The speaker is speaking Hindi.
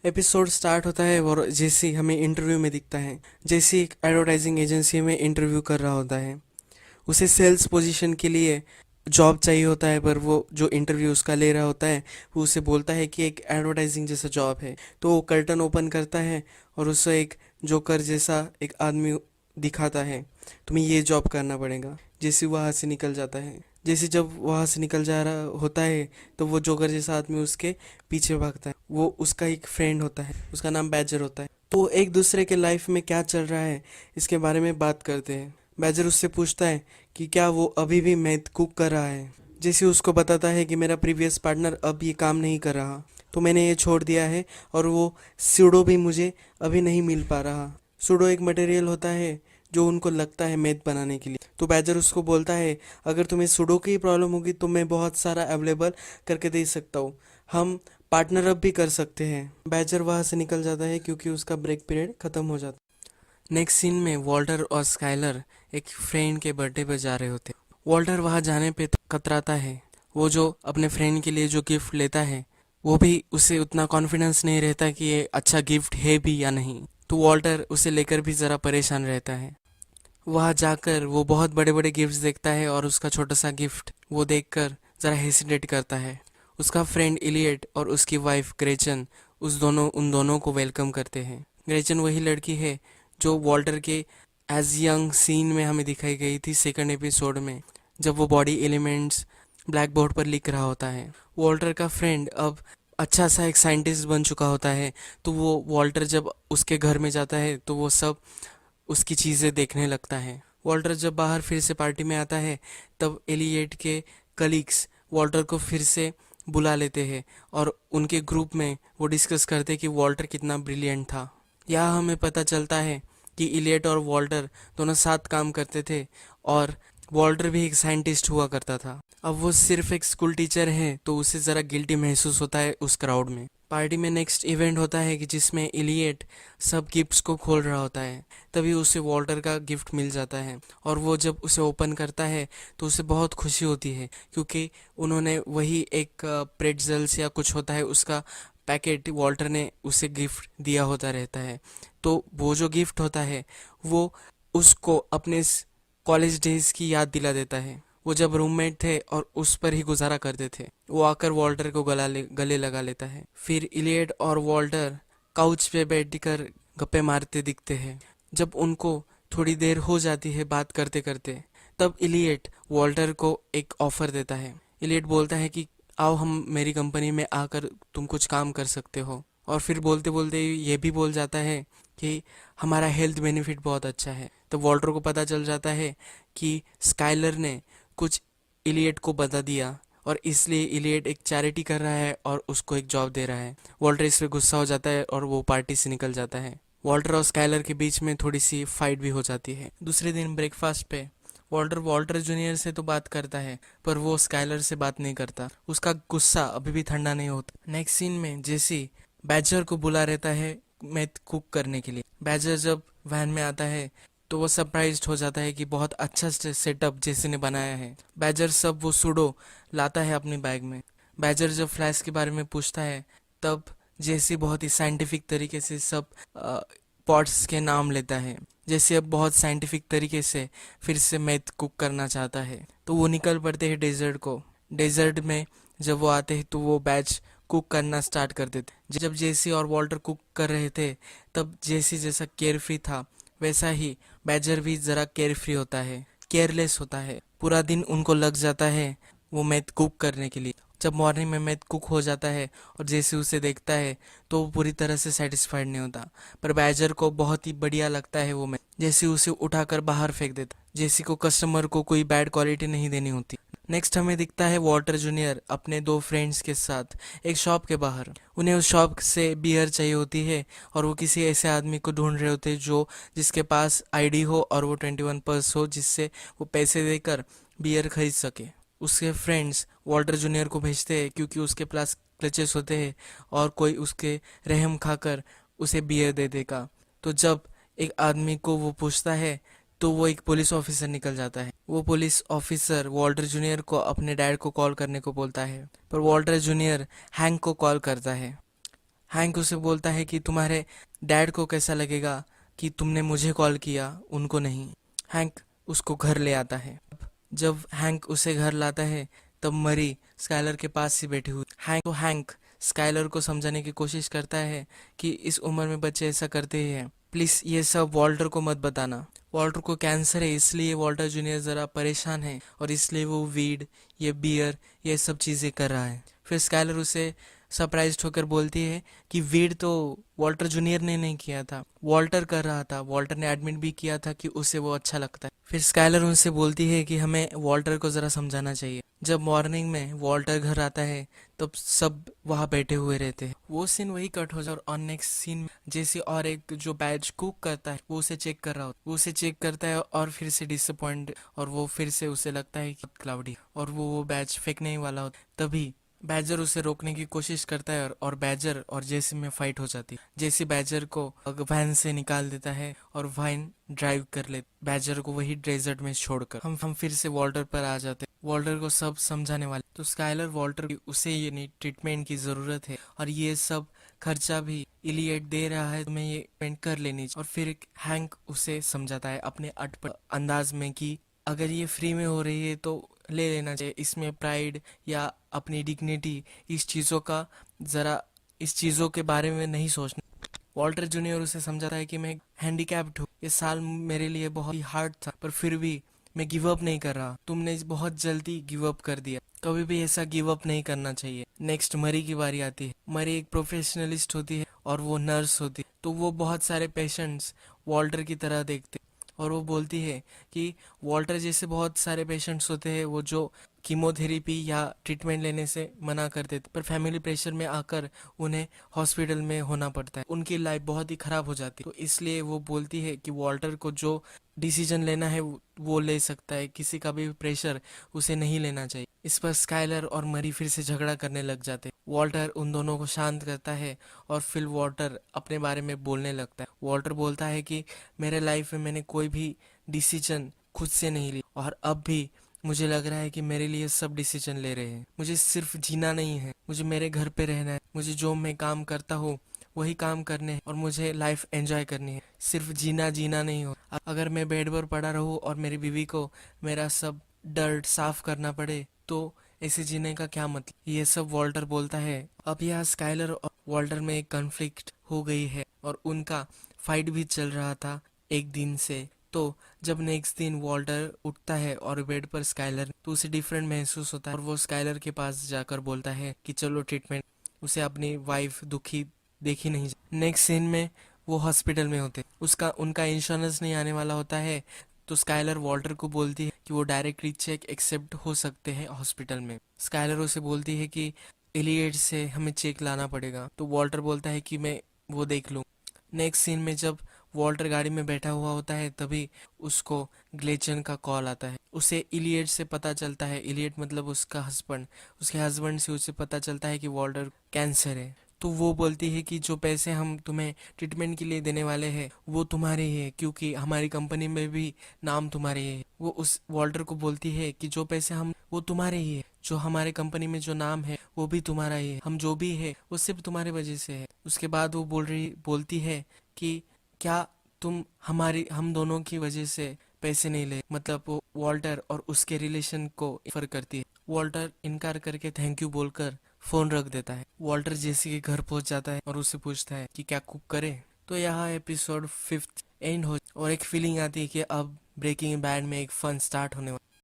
एपिसोड स्टार्ट होता है और जैसे हमें इंटरव्यू में दिखता है। जैसे एक एडवर्टाइजिंग एजेंसी में इंटरव्यू कर रहा होता है। उसे सेल्स पोजीशन के लिए जॉब चाहिए होता है, पर वो जो इंटरव्यू उसका ले रहा होता है वो उसे बोलता है कि एक एडवर्टाइजिंग जैसा जॉब है। तो वो कर्टन ओपन करता है और उसे एक जोकर जैसा एक आदमी दिखाता है। तुम्हें ये जॉब करना पड़ेगा। जैसे वहाँ से निकल जाता है, जैसे जब वहाँ से निकल जा रहा होता है तो वो जोकर जैसा आदमी उसके पीछे भागता है। वो उसका एक फ्रेंड होता है, उसका नाम बैजर होता है। तो एक दूसरे के लाइफ में क्या चल रहा है इसके बारे में बात करते हैं। बैजर उससे पूछता है कि क्या वो अभी भी मैथ कुक कर रहा है। जैसे उसको बताता है कि मेरा प्रीवियस पार्टनर अब ये काम नहीं कर रहा, तो मैंने ये छोड़ दिया है। और वो सूडो भी मुझे अभी नहीं मिल पा रहा। सूडो एक मटेरियल होता है जो उनको लगता है मैथ बनाने के लिए। तो बैजर उसको बोलता है अगर तुम्हें सूडो की प्रॉब्लम होगी तो मैं बहुत सारा अवेलेबल करके दे सकता हूँ। हम पार्टनर अप भी कर सकते हैं। बैजर वहाँ से निकल जाता है क्योंकि उसका ब्रेक पीरियड ख़त्म हो जाता है। नेक्स्ट सीन में वॉल्टर और स्काइलर एक फ्रेंड के बर्थडे पर जा रहे होते हैं। वॉल्टर वहाँ जाने पे कतराता है। वो जो अपने फ्रेंड के लिए जो गिफ्ट लेता है वो भी उसे उतना कॉन्फिडेंस नहीं रहता कि ये अच्छा गिफ्ट है भी या नहीं। तो वॉल्टर उसे लेकर भी ज़रा परेशान रहता है। वहाँ जाकर वो बहुत बड़े बड़े गिफ्ट्स देखता है और उसका छोटा सा गिफ्ट वो देखकर ज़रा हेसिटेट करता है। उसका फ्रेंड इलियट और उसकी वाइफ ग्रेचन उन दोनों को वेलकम करते हैं। ग्रेचन वही लड़की है जो वॉल्टर के एज यंग सीन में हमें दिखाई गई थी सेकंड एपिसोड में, जब वो बॉडी एलिमेंट्स ब्लैक बोर्ड पर लिख रहा होता है। वॉल्टर का फ्रेंड अब अच्छा सा एक साइंटिस्ट बन चुका होता है। तो वो वॉल्टर जब उसके घर में जाता है तो वो सब उसकी चीज़ें देखने लगता है। वॉल्टर जब बाहर फिर से पार्टी में आता है तब एलियट के कलीग्स वॉल्टर को फिर से बुला लेते हैं और उनके ग्रुप में वो डिस्कस करते हैं कि वॉल्टर कितना ब्रिलियंट था। यहाँ हमें पता चलता है कि इलियट और वॉल्टर दोनों साथ काम करते थे और वॉल्टर भी एक साइंटिस्ट हुआ करता था। अब वो सिर्फ एक स्कूल टीचर है तो उसे ज़रा गिल्टी महसूस होता है उस क्राउड में। पार्टी में नेक्स्ट इवेंट होता है कि जिसमें इलियट सब गिफ्ट्स को खोल रहा होता है। तभी उसे वॉल्टर का गिफ्ट मिल जाता है और वो जब उसे ओपन करता है तो उसे बहुत खुशी होती है क्योंकि उन्होंने वही एक प्रेट्जल्स या कुछ होता है उसका पैकेट वॉल्टर ने उसे गिफ्ट दिया होता रहता है। तो वो जो गिफ्ट होता है वो उसको अपने कॉलेज डेज की याद दिला देता है। वो जब रूममेट थे और उस पर ही गुजारा करते थे। वो आकर वॉल्टर को गले लगा लेता है। फिर इलियट और वॉल्टर काउच पे बैठकर गप्पे मारते दिखते हैं। जब उनको थोड़ी देर हो जाती है बात करते करते, तब इलियट वॉल्टर को एक ऑफर देता है। इलियट बोलता है कि आओ हम मेरी कंपनी में आकर तुम कुछ काम कर सकते हो। और फिर बोलते बोलते ये भी बोल जाता है कि हमारा हेल्थ बेनिफिट बहुत अच्छा है। तो वॉल्टर को पता चल जाता है कि स्काइलर ने कुछ इलियट को बता दिया और इसलिए इलियट एक चैरिटी कर रहा है और उसको एक जॉब दे रहा है। वॉल्टर इस पे गुस्सा हो जाता है और वो पार्टी से निकल जाता है। वॉल्टर और स्काइलर के बीच में थोड़ी सी फाइट भी हो जाती है। दूसरे दिन ब्रेकफास्ट पे वॉल्टर वॉल्टर जूनियर से तो बात करता है पर वो स्काइलर से बात नहीं करता। उसका गुस्सा अभी भी ठंडा नहीं होता। नेक्स्ट सीन में जेसी बैजर को बुला रहता है मैथ कुक करने के लिए। बैजर जब वैन में आता है तो वो सरप्राइज्ड हो जाता है कि बहुत अच्छा सेटअप जेसी ने बनाया है। बैजर सब वो सूडो लाता है अपनी बैग में। बैजर जब फ्लैश के बारे में पूछता है तब जेसी बहुत ही साइंटिफिक तरीके से सब पॉट्स के नाम लेता है। जैसे अब बहुत साइंटिफिक तरीके से फिर से मैथ कुक करना चाहता है। तो वो निकल पड़ते हैं डेजर्ट को। डेजर्ट में जब वो आते हैं तो वो बैच कुक करना स्टार्ट कर देते। जब जेसी और वॉल्टर कुक कर रहे थे तब जेसी जैसा केयरफ्री था वैसा ही बैजर भी जरा केयरफ्री होता है, केयरलेस होता है। पूरा दिन उनको लग जाता है वो मैथ कुक करने के लिए। जब मॉर्निंग में मैथ कुक हो जाता है और जैसे उसे देखता है तो वो पूरी तरह से सेटिस्फाइड नहीं होता। पर बैजर को बहुत ही बढ़िया लगता है वो मैथ। जैसे उसे उठाकर बाहर फेंक देता। जैसे को कस्टमर को कोई बैड क्वालिटी नहीं देनी होती। नेक्स्ट हमें दिखता है वॉल्टर जूनियर अपने दो फ्रेंड्स के साथ एक शॉप के बाहर। उन्हें उस शॉप से बियर चाहिए होती है और वो किसी ऐसे आदमी को ढूंढ रहे होते हैं जो जिसके पास आईडी हो और वो 21+ हो, जिससे वो पैसे देकर बियर खरीद सके। उसके फ्रेंड्स वॉल्टर जूनियर को भेजते हैं क्योंकि उसके पास क्लचेस होते हैं और कोई उसके रहम खाकर उसे बियर दे देगा। तो जब एक आदमी को वो पूछता है तो वो एक पुलिस ऑफिसर निकल जाता है। वो पुलिस ऑफिसर वॉल्टर जूनियर को अपने डैड को कॉल करने को बोलता है पर वॉल्टर जूनियर हैंक को कॉल करता है। हैंक उसे बोलता है कि तुम्हारे डैड को कैसा लगेगा कि तुमने मुझे कॉल किया, उनको नहीं। हैंक उसको घर ले आता है। जब हैंक उसे घर लाता है तब मरी स्काइलर के पास ही बैठी हुई। हैंक स्काइलर को समझाने की कोशिश करता है कि इस उम्र में बच्चे ऐसा करते ही हैं, प्लीज ये सब वॉल्टर को मत बताना। वॉल्टर को कैंसर है, इसलिए वॉल्टर जूनियर जरा परेशान है और इसलिए वो वीड, ये बियर, ये सब चीजें कर रहा है। फिर स्काइलर उसे सरप्राइज होकर बोलती है कि वीड तो वॉल्टर जूनियर ने नहीं किया था, वॉल्टर कर रहा था, वॉल्टर ने एडमिट भी किया था कि उसे वो अच्छा लगता है। फिर स्काइलर उनसे बोलती है कि हमें वॉल्टर को जरा समझाना चाहिए। जब मॉर्निंग में वॉल्टर घर आता है तब सब वहाँ बैठे हुए रहते हैं। वो सीन वही कट हो जाए और नेक्स्ट सीन में जैसे और एक जो बैच कुक करता है वो उसे चेक कर रहा होता है, वो उसे चेक करता है और फिर से डिसअपॉइंट, और वो फिर से उसे लगता है कि क्लाउडी, और वो बैच फेंकने ही वाला होता है। तभी बैजर उसे रोकने की कोशिश करता है और बैजर और जेसी में फाइट हो जाती है। जेसी बैजर को वैन से निकाल देता है और वैन ड्राइव कर ले बैजर को वही डेजर्ट में छोड़कर। हम फिर से वॉल्टर पर आ जाते हैं। वॉल्टर को सब समझाने वाले तो स्काइलर वॉल्टर की उसे ये नहीं ट्रीटमेंट की जरूरत है और ये सब खर्चा भी इलियट दे रहा है, तुम्हें ये पेंट कर लेनी चाहिए। और फिर हैंक उसे समझाता है अपने अटपट अंदाज में कि अगर ये फ्री में हो रही है तो ले लेना चाहिए, इसमें प्राइड या अपनी डिग्निटी, इस चीज़ों का ज़रा, इस चीज़ों के बारे में नहीं सोचना। वॉल्टर जूनियर उसे समझाता है कि मैं हैंडीकैप्ड हूँ, ये साल मेरे लिए बहुत ही हार्ड था, पर फिर भी मैं गिव अप नहीं कर रहा। तुमने बहुत जल्दी गिव अप कर दिया, कभी भी ऐसा गिव अप नहीं करना चाहिए। नेक्स्ट मरी की बारी आती है। मरी एक प्रोफेशनलिस्ट होती है और वो नर्स होती है, तो वो बहुत सारे पेशेंट्स वॉल्टर की तरह देखते, और वो बोलती है कि वॉल्टर जैसे बहुत सारे पेशेंट्स होते हैं वो जो कीमोथेरेपी या ट्रीटमेंट लेने से मना कर देते, पर फैमिली प्रेशर में आकर उन्हें हॉस्पिटल में होना पड़ता है, उनकी लाइफ बहुत ही खराब हो जाती है। तो इसलिए वो बोलती है कि वॉल्टर को जो डिसीजन लेना है वो ले सकता है, किसी का भी प्रेशर उसे नहीं लेना चाहिए। इस पर स्काइलर और मरी फिर से झगड़ा करने लग जाते हैं। वॉल्टर उन दोनों को शांत करता है और फिर वॉल्टर अपने बारे में बोलने लगता है। वॉल्टर बोलता है कि मेरे लाइफ में मैंने कोई भी डिसीजन खुद से नहीं ली और अब भी मुझे लग रहा है कि मेरे लिए सब डिसीजन ले रहे हैं। मुझे सिर्फ जीना नहीं है, मुझे मेरे घर पे रहना है, मुझे जो मैं काम करता हूँ वही काम करने हैं और मुझे लाइफ एंजॉय करनी है, सिर्फ जीना जीना नहीं हो। अगर मैं बेड पर पड़ा रहूँ और मेरी बीवी को मेरा सब डर्ट साफ करना पड़े तो ऐसे जीने का क्या मतलब। ये सब वॉल्टर बोलता है। अब यहाँ स्काइलर और वॉल्टर में एक कॉन्फ्लिक्ट हो गई है और उनका फाइट भी चल रहा था एक दिन से। तो जब नेक्स्ट दिन वॉल्टर उठता है और बेड पर स्काइलर, तो उसे डिफरेंट महसूस होता है और वो स्काइलर के पास जाकर बोलता है कि चलो ट्रीटमेंट। उसे अपनी वाइफ दुखी देखी नहीं। नेक्स्ट सीन में वो हॉस्पिटल में होते, उसका उनका इंश्योरेंस नहीं आने वाला होता है, तो स्काइलर वॉल्टर को बोलती है कि वो डायरेक्टली चेक एक्सेप्ट हो सकते हैं हॉस्पिटल में। स्काइलर उसे बोलती है कि एलियट से हमें चेक लाना पड़ेगा, तो वॉल्टर बोलता है कि मैं वो देख लूँ। नेक्स्ट सीन में जब वॉल्टर गाड़ी में बैठा हुआ होता है तभी उसको ग्लेचन का कॉल आता है। उसे इलियट से पता चलता है, इलियट मतलब उसका हस्बैंड, उसके हस्बैंड से उसे पता चलता है कि वॉल्टर कैंसर है। तो वो बोलती है कि जो पैसे हम तुम्हें ट्रीटमेंट के लिए देने वाले हैं वो तुम्हारे ही है, क्योंकि हमारी कंपनी में भी नाम तुम्हारे ही है। वो उस वॉल्टर को बोलती है कि जो पैसे हम, वो तुम्हारे ही है, जो हमारे कंपनी में जो नाम है वो भी तुम्हारा ही है, हम जो भी है वो सिर्फ तुम्हारे वजह से है। उसके बाद वो बोलती है कि क्या तुम हम दोनों की वजह से पैसे नहीं ले, मतलब वो वॉल्टर और उसके रिलेशन को रेफर करती है। वॉल्टर इनकार करके थैंक यू बोलकर फोन रख देता है। वॉल्टर जेसी के घर पहुंच जाता है और उससे पूछता है कि क्या कुक करे। तो यहाँ एपिसोड 5th एंड हो और एक फीलिंग आती है कि अब ब्रेकिंग बैड में एक फन स्टार्ट होने वाला।